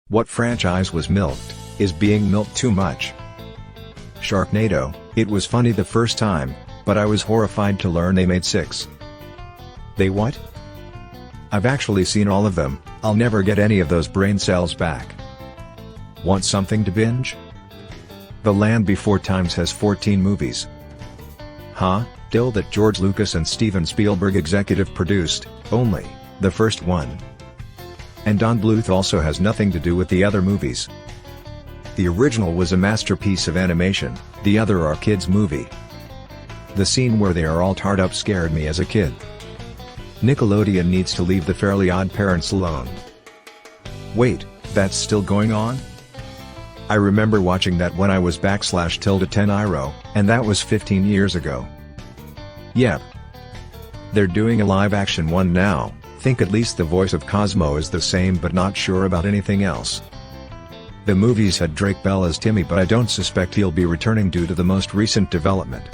What franchise was milked, is being milked too much? Sharknado, it was funny the first time, but I was horrified to learn they made 6. They what? I've actually seen all of them, I'll never get any of those brain cells back. Want something to binge? The Land Before Times has 14 movies. Huh? Still that George Lucas and Steven Spielberg executive produced, only the first one. And Don Bluth also has nothing to do with the other movies. The original was a masterpiece of animation, the other are kids' movie. The scene where they are all tarred up scared me as a kid. Nickelodeon needs to leave the Fairly Odd Parents alone. Wait, that's still going on? I remember watching that when I was /10 IRO, and that was 15 years ago. Yep. They're doing a live-action one now, think at least the voice of Cosmo is the same but not sure about anything else. The movies had Drake Bell as Timmy but I don't suspect he'll be returning due to the most recent development.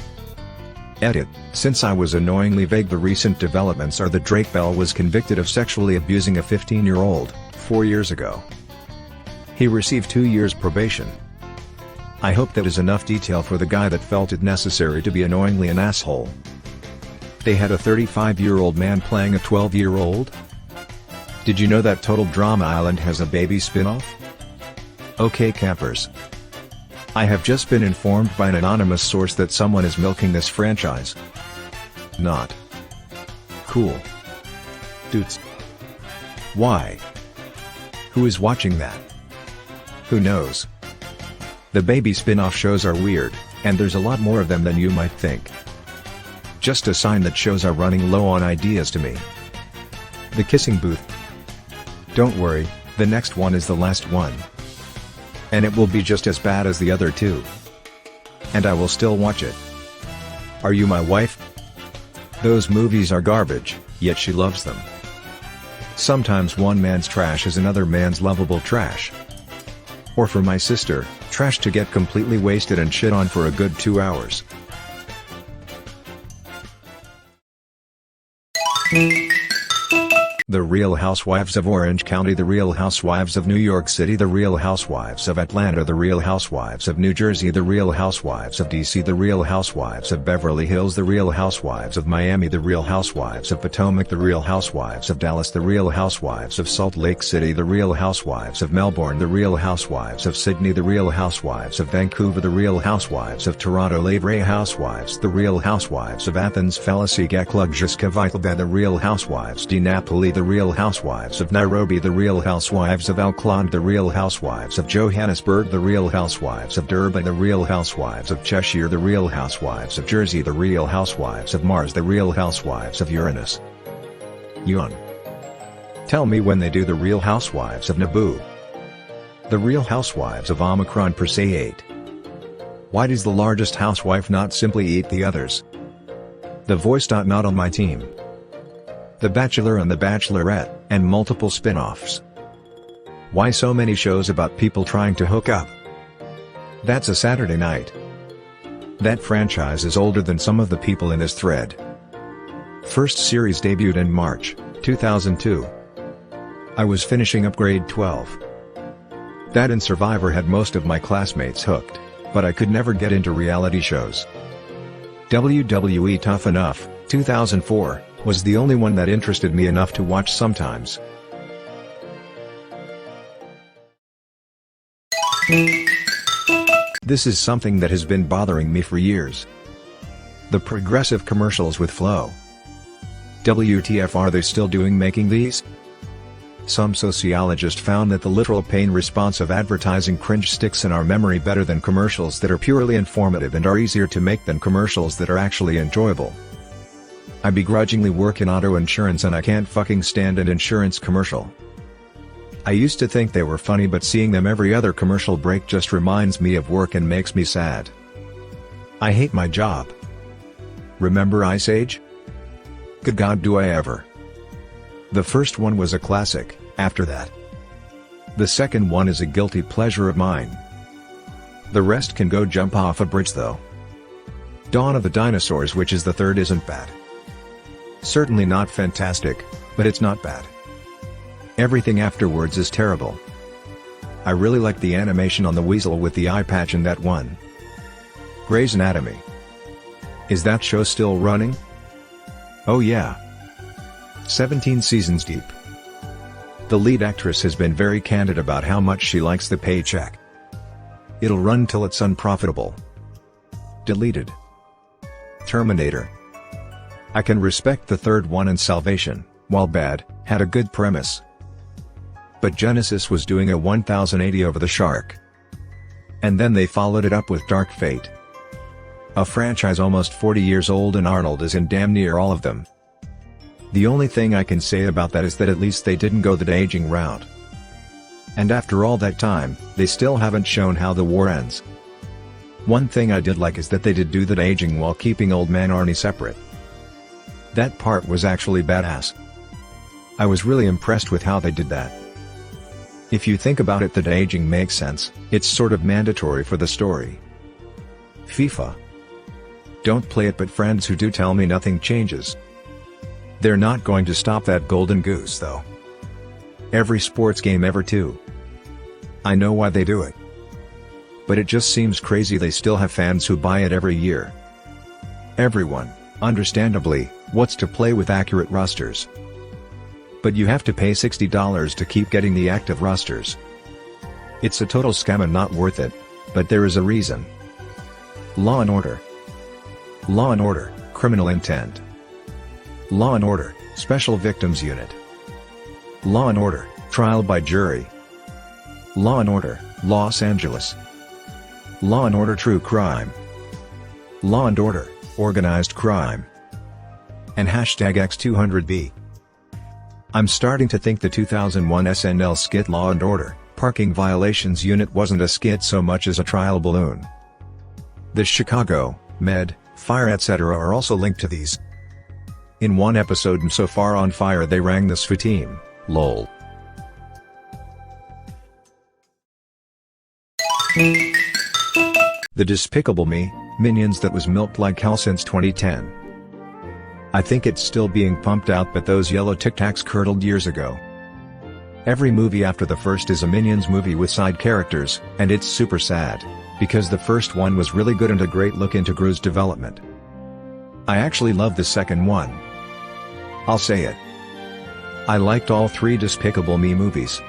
Edit, since I was annoyingly vague, the recent developments are that Drake Bell was convicted of sexually abusing a 15-year-old, 4 years ago. He received 2 years probation. I hope that is enough detail for the guy that felt it necessary to be annoyingly an asshole. They had a 35-year-old man playing a 12-year-old? Did you know that Total Drama Island has a baby spin-off? Okay campers. I have just been informed by an anonymous source that someone is milking this franchise. Not cool. Dudes. Why? Who is watching that? Who knows? The baby spin-off shows are weird, and there's a lot more of them than you might think. Just a sign that shows are running low on ideas to me. The Kissing Booth. Don't worry, the next one is the last one. And it will be just as bad as the other two. And I will still watch it. Are You My Wife? Those movies are garbage, yet she loves them. Sometimes one man's trash is another man's lovable trash. Or for my sister, trash to get completely wasted and shit on for a good 2 hours. The Real Housewives of Orange County, The Real Housewives of New York City, The Real Housewives of Atlanta, The Real Housewives of New Jersey, The Real Housewives of DC, The Real Housewives of Beverly Hills, The Real Housewives of Miami, The Real Housewives of Potomac, The Real Housewives of Dallas, The Real Housewives of Salt Lake City, The Real Housewives of Melbourne, The Real Housewives of Sydney, The Real Housewives of Vancouver, The Real Housewives of Toronto, Lavray Housewives, The Real Housewives of Athens, Fallacy Gaklugjiska Vitalbad, The Real Housewives de Napoli, The Real Housewives of Nairobi, The Real Housewives of Auckland, The Real Housewives of Johannesburg, The Real Housewives of Durban, The Real Housewives of Cheshire, The Real Housewives of Jersey, The Real Housewives of Mars, The Real Housewives of Uranus. Yun. Tell me when they do The Real Housewives of Naboo. The Real Housewives of Omicron Persei. Why does the largest housewife not simply eat the others? The Voice. Not on my team. The Bachelor and The Bachelorette, and multiple spin-offs. Why so many shows about people trying to hook up? That's a Saturday night. That franchise is older than some of the people in this thread. First series debuted in March 2002. I was finishing up grade 12. That and Survivor had most of my classmates hooked, but I could never get into reality shows. WWE Tough Enough, 2004, was the only one that interested me enough to watch sometimes. This is something that has been bothering me for years. The progressive commercials with Flo. WTF, are they still making these? Some sociologist found that the literal pain response of advertising cringe sticks in our memory better than commercials that are purely informative and are easier to make than commercials that are actually enjoyable. I begrudgingly work in auto insurance and I can't fucking stand an insurance commercial. I used to think they were funny, but seeing them every other commercial break just reminds me of work and makes me sad. I hate my job. Remember Ice Age? Good God, do I ever. The first one was a classic, after that. The second one is a guilty pleasure of mine. The rest can go jump off a bridge though. Dawn of the Dinosaurs, which is the third, isn't bad. Certainly not fantastic, but it's not bad. Everything afterwards is terrible. I really like the animation on the weasel with the eye patch in that one. Grey's Anatomy. Is that show still running? Oh yeah. 17 seasons deep. The lead actress has been very candid about how much she likes the paycheck. It'll run till it's unprofitable. Deleted. Terminator. I can respect the third one, and Salvation, while bad, had a good premise. But Genesis was doing a 1080 over the shark. And then they followed it up with Dark Fate. A franchise almost 40 years old, and Arnold is in damn near all of them. The only thing I can say about that is that at least they didn't go the de-aging route. And after all that time, they still haven't shown how the war ends. One thing I did like is that they did do the de-aging while keeping Old Man Arnie separate. That part was actually badass. I was really impressed with how they did that. If you think about it, the de-aging makes sense. It's sort of mandatory for the story. FIFA. Don't play it, but friends who do tell me nothing changes. They're not going to stop that golden goose though. Every sports game ever too. I know why they do it. But it just seems crazy they still have fans who buy it every year. Everyone, understandably, wants to play with accurate rosters. But you have to pay $60 to keep getting the active rosters. It's a total scam and not worth it, but there is a reason. Law and Order. Law and Order, Criminal Intent. Law and Order, Special Victims Unit. Law and Order, Trial by Jury. Law and Order, Los Angeles. Law and Order True Crime. Law and Order, Organized Crime. And hashtag X200B. I'm starting to think the 2001 SNL skit Law and Order, Parking Violations Unit wasn't a skit so much as a trial balloon. The Chicago, Med, Fire etc. are also linked to these. In one episode in So Far on Fire they rang the SWAT team, lol. The Despicable Me, Minions that was milked like hell since 2010. I think it's still being pumped out, but those yellow Tic Tacs curdled years ago. Every movie after the first is a Minions movie with side characters, and it's super sad, because the first one was really good and a great look into Gru's development. I actually love the second one. I'll say it. I liked all three Despicable Me movies.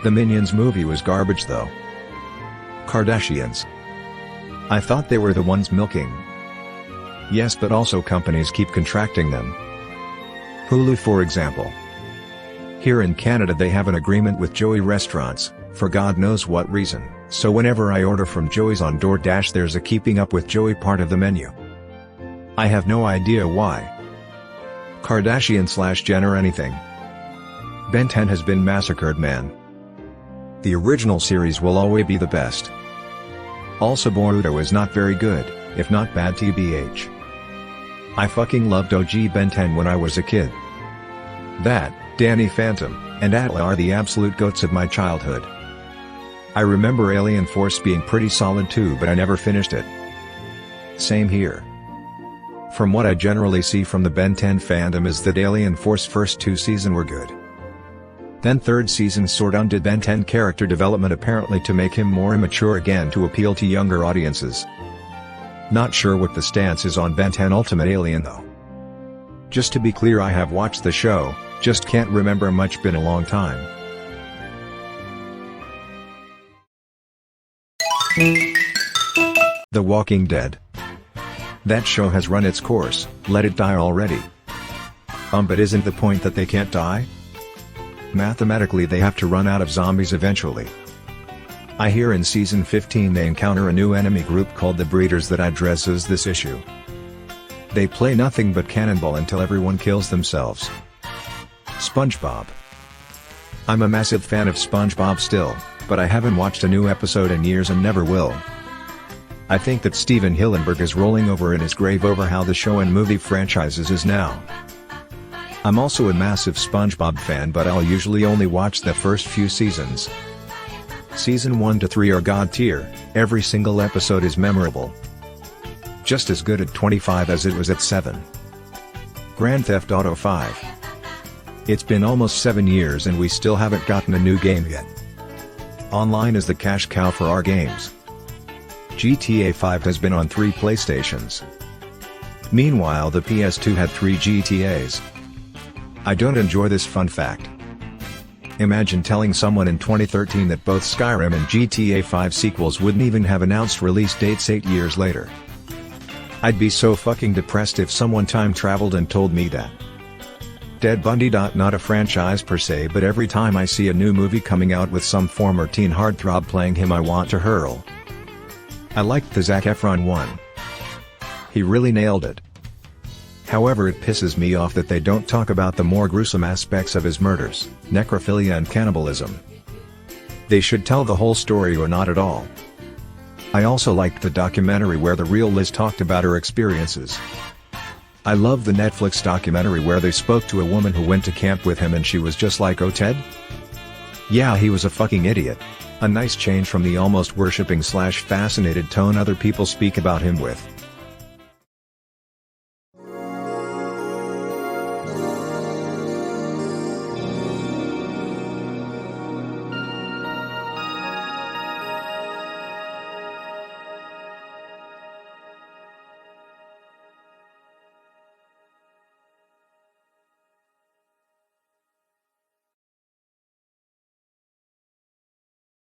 The Minions movie was garbage though. Kardashians. I thought they were the ones milking. Yes, but also companies keep contracting them. Hulu for example. Here in Canada they have an agreement with Joey Restaurants, for God knows what reason, so whenever I order from Joey's on DoorDash there's a Keeping Up with Joey part of the menu. I have no idea why. Kardashian/Jenner anything. Ben 10 has been massacred, man. The original series will always be the best. Also Boruto is not very good, if not bad tbh. I fucking loved OG Ben 10 when I was a kid. That, Danny Phantom, and Atla are the absolute goats of my childhood. I remember Alien Force being pretty solid too, but I never finished it. Same here. From what I generally see from the Ben 10 fandom is that Alien Force first 2 seasons were good. Then third season sort undid Ben 10 character development apparently to make him more immature again to appeal to younger audiences. Not sure what the stance is on Ben 10 Ultimate Alien though. Just to be clear, I have watched the show, just can't remember much, been a long time. The Walking Dead. That show has run its course, let it die already. But isn't the point that they can't die? Mathematically they have to run out of zombies eventually. I hear in season 15 they encounter a new enemy group called the Breeders that addresses this issue. They play nothing but cannonball until everyone kills themselves. SpongeBob. I'm a massive fan of SpongeBob still, but I haven't watched a new episode in years and never will. I think that Steven Hillenburg is rolling over in his grave over how the show and movie franchises is now. I'm also a massive SpongeBob fan, but I'll usually only watch the first few seasons. Season 1 to 3 are god tier, every single episode is memorable. Just as good at 25 as it was at 7. Grand Theft Auto 5. It's been almost 7 years and we still haven't gotten a new game yet. Online is the cash cow for our games. GTA 5 has been on 3 PlayStations. Meanwhile, the PS2 had 3 GTAs. I don't enjoy this fun fact. Imagine telling someone in 2013 that both Skyrim and GTA 5 sequels wouldn't even have announced release dates 8 years later. I'd be so fucking depressed if someone time traveled and told me that. Ted Bundy. Not a franchise per se, but every time I see a new movie coming out with some former teen heartthrob playing him, I want to hurl. I liked the Zac Efron one. He really nailed it. However, it pisses me off that they don't talk about the more gruesome aspects of his murders, necrophilia and cannibalism. They should tell the whole story or not at all. I also liked the documentary where the real Liz talked about her experiences. I love the Netflix documentary where they spoke to a woman who went to camp with him and she was just like, "Oh Ted? Yeah, he was a fucking idiot." A nice change from the almost worshipping / fascinated tone other people speak about him with.